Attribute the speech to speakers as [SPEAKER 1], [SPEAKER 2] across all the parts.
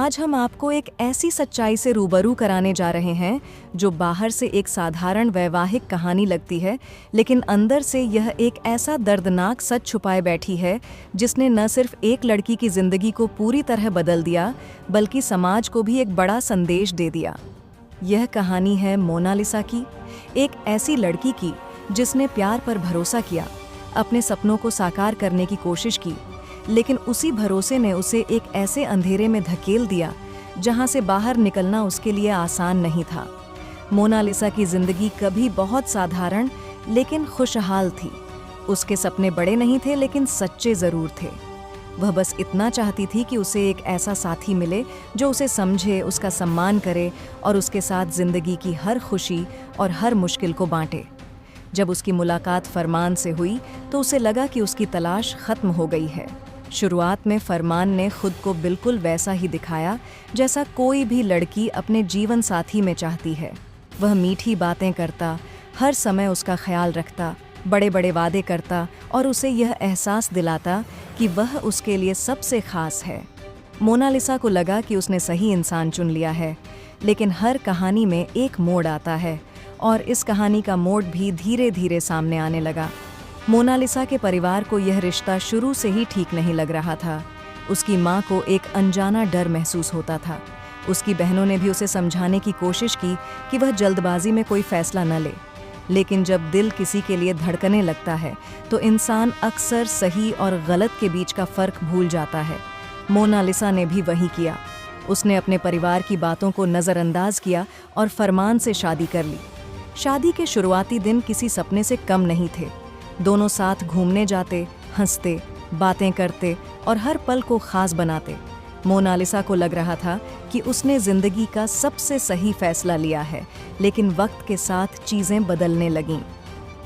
[SPEAKER 1] आज हम आपको एक ऐसी सच्चाई से रूबरू कराने जा रहे हैं जो बाहर से एक साधारण वैवाहिक कहानी लगती है, लेकिन अंदर से यह एक ऐसा दर्दनाक सच छुपाए बैठी है जिसने न सिर्फ एक लड़की की जिंदगी को पूरी तरह बदल दिया, बल्कि समाज को भी एक बड़ा संदेश दे दिया। यह कहानी है मोनालिसा की, एक ऐसी लड़की की जिसने प्यार पर भरोसा किया, अपने सपनों को साकार करने की कोशिश की, लेकिन उसी भरोसे ने उसे एक ऐसे अंधेरे में धकेल दिया जहां से बाहर निकलना उसके लिए आसान नहीं था। मोनालिसा की जिंदगी कभी बहुत साधारण लेकिन खुशहाल थी। उसके सपने बड़े नहीं थे लेकिन सच्चे जरूर थे। वह बस इतना चाहती थी कि उसे एक ऐसा साथी मिले जो उसे समझे, उसका सम्मान करे और उसके साथ जिंदगी की हर खुशी और हर मुश्किल को बांटे। जब उसकी मुलाकात फरमान से हुई तो उसे लगा कि उसकी तलाश खत्म हो गई है। शुरुआत में फरमान ने खुद को बिल्कुल वैसा ही दिखाया जैसा कोई भी लड़की अपने जीवन साथी में चाहती है। वह मीठी बातें करता, हर समय उसका ख्याल रखता, बड़े बड़े वादे करता और उसे यह एहसास दिलाता कि वह उसके लिए सबसे खास है। मोनालिसा को लगा कि उसने सही इंसान चुन लिया है, लेकिन हर कहानी में एक मोड़ आता है और इस कहानी का मोड़ भी धीरे धीरे सामने आने लगा। मोनालिसा के परिवार को यह रिश्ता शुरू से ही ठीक नहीं लग रहा था। उसकी माँ को एक अनजाना डर महसूस होता था। उसकी बहनों ने भी उसे समझाने की कोशिश की कि वह जल्दबाजी में कोई फैसला न ले, लेकिन जब दिल किसी के लिए धड़कने लगता है तो इंसान अक्सर सही और गलत के बीच का फर्क भूल जाता है। मोनालिसा ने भी वही किया। उसने अपने परिवार की बातों को नज़रअंदाज किया और फरमान से शादी कर ली। शादी के शुरुआती दिन किसी सपने से कम नहीं थे। दोनों साथ घूमने जाते, हंसते, बातें करते और हर पल को खास बनाते। मोनालिसा को लग रहा था कि उसने जिंदगी का सबसे सही फैसला लिया है, लेकिन वक्त के साथ चीज़ें बदलने लगीं।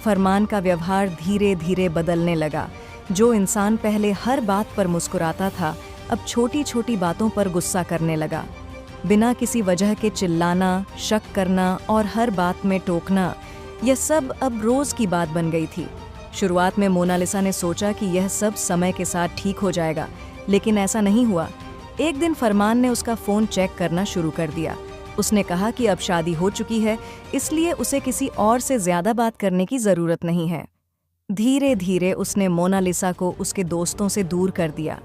[SPEAKER 1] फरमान का व्यवहार धीरे धीरे बदलने लगा। जो इंसान पहले हर बात पर मुस्कुराता था, अब छोटी छोटी बातों पर गुस्सा करने लगा। बिना किसी वजह के चिल्लाना, शक करना और हर बात में टोकना, यह सब अब रोज़ की बात बन गई थी। शुरुआत में मोनालिसा ने सोचा कि यह सब समय के साथ ठीक हो जाएगा, लेकिन ऐसा नहीं हुआ। एक दिन फरमान ने उसका फ़ोन चेक करना शुरू कर दिया। उसने कहा कि अब शादी हो चुकी है, इसलिए उसे किसी और से ज़्यादा बात करने की ज़रूरत नहीं है। धीरे धीरे उसने मोनालिसा को उसके दोस्तों से दूर कर दिया।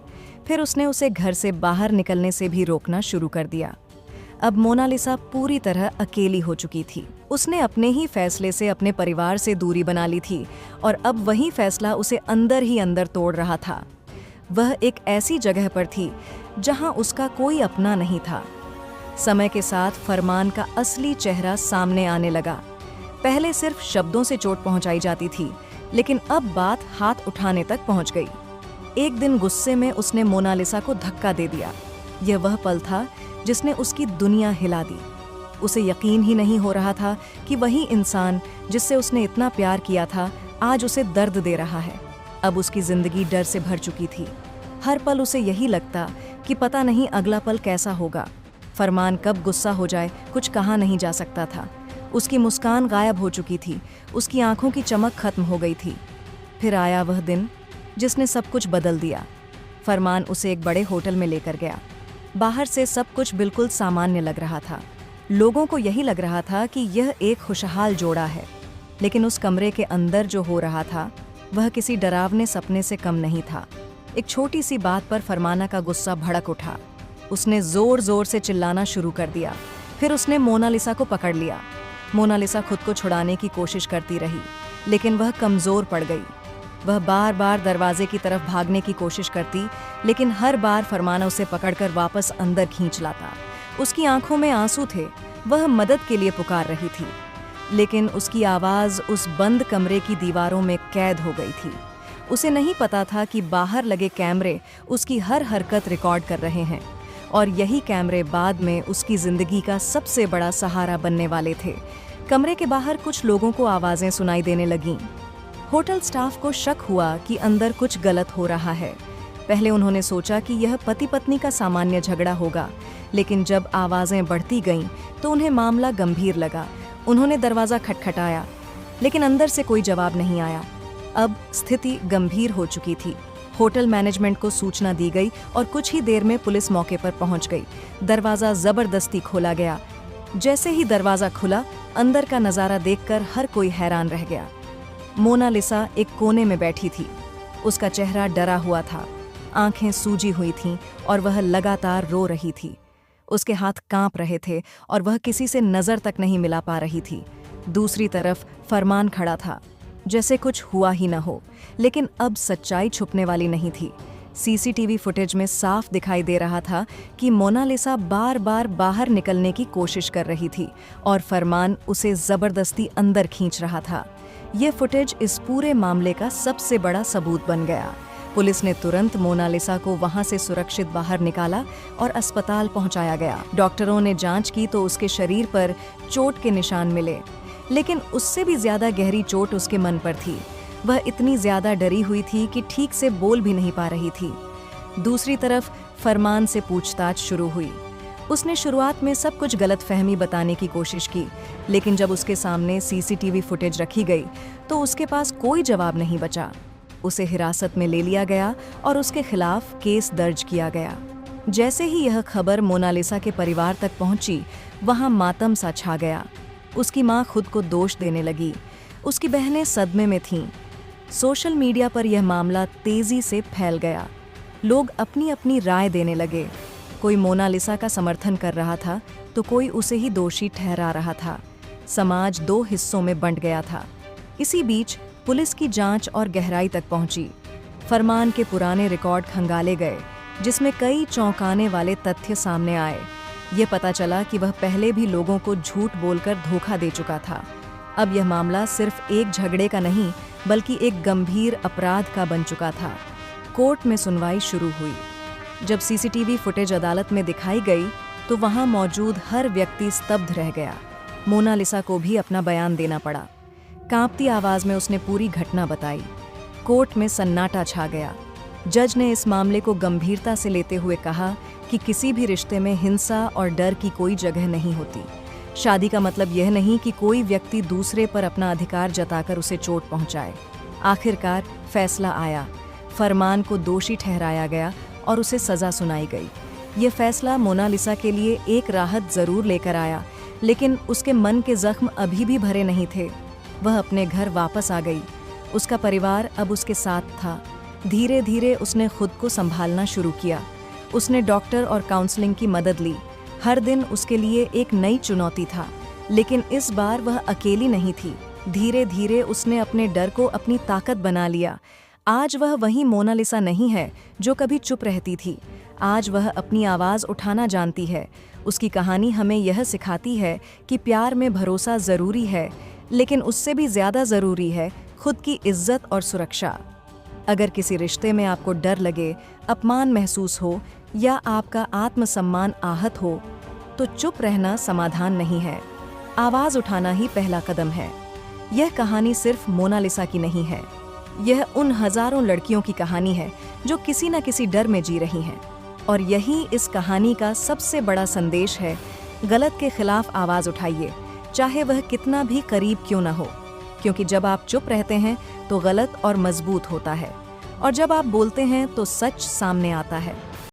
[SPEAKER 1] फिर उसने उसे घर से बाहर निकलने से भी रोकना शुरू कर दिया। अब मोनालिसा पूरी तरह अकेली हो चुकी थी। उसने अपने ही फैसले से अपने परिवार से दूरी बना ली थी और अब वही फैसला उसे अंदर ही अंदर तोड़ रहा था। वह एक ऐसी जगह पर थी जहां उसका कोई अपना नहीं था। समय के साथ फरमान का असली चेहरा सामने आने लगा। पहले सिर्फ शब्दों से चोट पहुंचाई जाती थी, लेकिन अब बात हाथ उठाने तक पहुंच गई। एक दिन गुस्से में उसने मोनालिसा को धक्का दे दिया। यह वह पल था जिसने उसकी दुनिया हिला दी। उसे यकीन ही नहीं हो रहा था कि वही इंसान जिससे उसने इतना प्यार किया था, आज उसे दर्द दे रहा है। अब उसकी जिंदगी डर से भर चुकी थी। हर पल उसे यही लगता कि पता नहीं अगला पल कैसा होगा। फरमान कब गुस्सा हो जाए, कुछ कहा नहीं जा सकता था। उसकी मुस्कान गायब हो चुकी थी, उसकी आंखों की चमक खत्म हो गई थी। फिर आया वह दिन जिसने सब कुछ बदल दिया। फरमान उसे एक बड़े होटल में लेकर गया। बाहर से सब कुछ बिल्कुल सामान्य लग रहा था। लोगों को यही लग रहा था कि यह एक खुशहाल जोड़ा है, लेकिन उस कमरे के अंदर जो हो रहा था वह किसी डरावने सपने से कम नहीं था। एक छोटी सी बात पर फरमाना का गुस्सा भड़क उठा। उसने जोर जोर से चिल्लाना शुरू कर दिया। फिर उसने मोनालिसा को पकड़ लिया। मोनालिसा खुद को छुड़ाने की कोशिश करती रही, लेकिन वह कमज़ोर पड़ गई। वह बार बार दरवाजे की तरफ भागने की कोशिश करती, लेकिन हर बार फरमाना उसे पकड़कर वापस अंदर खींच लाता। उसकी आंखों में आंसू थे। वह मदद के लिए पुकार रही थी, लेकिन उसकी आवाज़ उस बंद कमरे की दीवारों में कैद हो गई थी। उसे नहीं पता था कि बाहर लगे कैमरे उसकी हर हरकत रिकॉर्ड कर रहे हैं और यही कैमरे बाद में उसकी ज़िंदगी का सबसे बड़ा सहारा बनने वाले थे। कमरे के बाहर कुछ लोगों को आवाज़ें सुनाई देने लगीं। होटल स्टाफ को शक हुआ कि अंदर कुछ गलत हो रहा है। पहले उन्होंने सोचा कि यह पति पत्नी का सामान्य झगड़ा होगा, लेकिन जब आवाज़ें बढ़ती गईं तो उन्हें मामला गंभीर लगा। उन्होंने दरवाज़ा खटखटाया, लेकिन अंदर से कोई जवाब नहीं आया। अब स्थिति गंभीर हो चुकी थी। होटल मैनेजमेंट को सूचना दी गई और कुछ ही देर में पुलिस मौके पर पहुंच गई। दरवाजा जबरदस्ती खोला गया। जैसे ही दरवाजा खुला, अंदर का नजारा देखकर हर कोई हैरान रह गया। मोनालिसा एक कोने में बैठी थी। उसका चेहरा डरा हुआ था, आंखें सूजी हुई थीं और वह लगातार रो रही थी। उसके हाथ कांप रहे थे और वह किसी से नजर तक नहीं मिला पा रही थी। दूसरी तरफ फरमान खड़ा था, जैसे कुछ हुआ ही न हो। लेकिन अब सच्चाई छुपने वाली नहीं थी। सीसीटीवी फुटेज में साफ दिखाई दे रहा था कि मोनालिसा बार बार बाहर निकलने की कोशिश कर रही थी और फरमान उसे जबरदस्ती अंदर खींच रहा था। यह फुटेज इस पूरे मामले का सबसे बड़ा सबूत बन गया। पुलिस ने तुरंत मोनालिसा को वहां से सुरक्षित बाहर निकाला और अस्पताल पहुंचाया गया। डॉक्टरों ने जांच की तो उसके शरीर पर चोट के निशान मिले, लेकिन उससे भी ज्यादा गहरी चोट उसके मन पर थी। वह इतनी ज्यादा डरी हुई थी कि ठीक से बोल भी नहीं पा रही थी। दूसरी तरफ फरमान से पूछताछ शुरू हुई। उसने शुरुआत में सब कुछ गलतफहमी बताने की कोशिश की, लेकिन जब उसके सामने सीसीटीवी फुटेज रखी गई तो उसके पास कोई जवाब नहीं बचा। उसे हिरासत में ले लिया गया और उसके खिलाफ केस दर्ज किया गया। जैसे ही यह खबर मोनालिसा के परिवार तक पहुंची, वहां मातम सा छा गया। उसकी मां खुद को दोष देने लगी। उसकी बहनें सदमे में थीं। सोशल मीडिया पर यह मामला तेजी से फैल गया। लोग अपनी अपनी राय देने लगे। कोई मोनालिसा का समर्थन कर रहा था तो कोई उसे ही दोषी ठहरा रहा था। समाज दो हिस्सों में बंट गया था। इसी बीच पुलिस की जांच और गहराई तक पहुंची। फरमान के पुराने रिकॉर्ड खंगाले गए, जिसमें कई चौंकाने वाले तथ्य सामने आए। ये पता चला कि वह पहले भी लोगों को झूठ बोलकर धोखा दे चुका था। अब यह मामला सिर्फ एक झगड़े का नहीं, बल्कि एक गंभीर अपराध का बन चुका था। कोर्ट में सुनवाई शुरू हुई। जब सीसीटीवी फुटेज अदालत में दिखाई गई तो वहां मौजूद हर व्यक्ति स्तब्ध रह गया। मोनालिसा को भी अपना बयान देना पड़ा। कांपती आवाज में उसने पूरी घटना बताई। कोर्ट में सन्नाटा छा गया। जज ने इस मामले को गंभीरता से लेते हुए कहा कि किसी भी रिश्ते में हिंसा और डर की कोई जगह नहीं होती। शादी का मतलब यह नहीं कि कोई व्यक्ति दूसरे पर अपना अधिकार जताकर उसे चोट पहुंचाए। आखिरकार फैसला आया। फरमान को दोषी ठहराया गया और उसे सजा सुनाई गई। यह फैसला मोनालिसा के लिए एक राहत जरूर लेकर आया, लेकिन उसके मन के जख्म अभी भी भरे नहीं थे। वह अपने घर वापस आ गई। उसका परिवार अब उसके साथ था। धीरे धीरे उसने खुद को संभालना शुरू किया। उसने डॉक्टर और काउंसलिंग की मदद ली। हर दिन उसके लिए एक नई चुनौती था, लेकिन इस बार वह अकेली नहीं थी। धीरे धीरे उसने अपने डर को अपनी ताकत बना लिया। आज वह वही मोनालिसा नहीं है जो कभी चुप रहती थी। आज वह अपनी आवाज़ उठाना जानती है। उसकी कहानी हमें यह सिखाती है कि प्यार में भरोसा ज़रूरी है, लेकिन उससे भी ज़्यादा ज़रूरी है खुद की इज्जत और सुरक्षा। अगर किसी रिश्ते में आपको डर लगे, अपमान महसूस हो या आपका आत्मसम्मान आहत हो, तो चुप रहना समाधान नहीं है। आवाज़ उठाना ही पहला कदम है। यह कहानी सिर्फ मोनालिसा की नहीं है। यह उन हजारों लड़कियों की कहानी है जो किसी न किसी डर में जी रही हैं। और यही इस कहानी का सबसे बड़ा संदेश है। गलत के खिलाफ आवाज़ उठाइए, चाहे वह कितना भी करीब क्यों न हो, क्योंकि जब आप चुप रहते हैं तो गलत और मजबूत होता है, और जब आप बोलते हैं तो सच सामने आता है।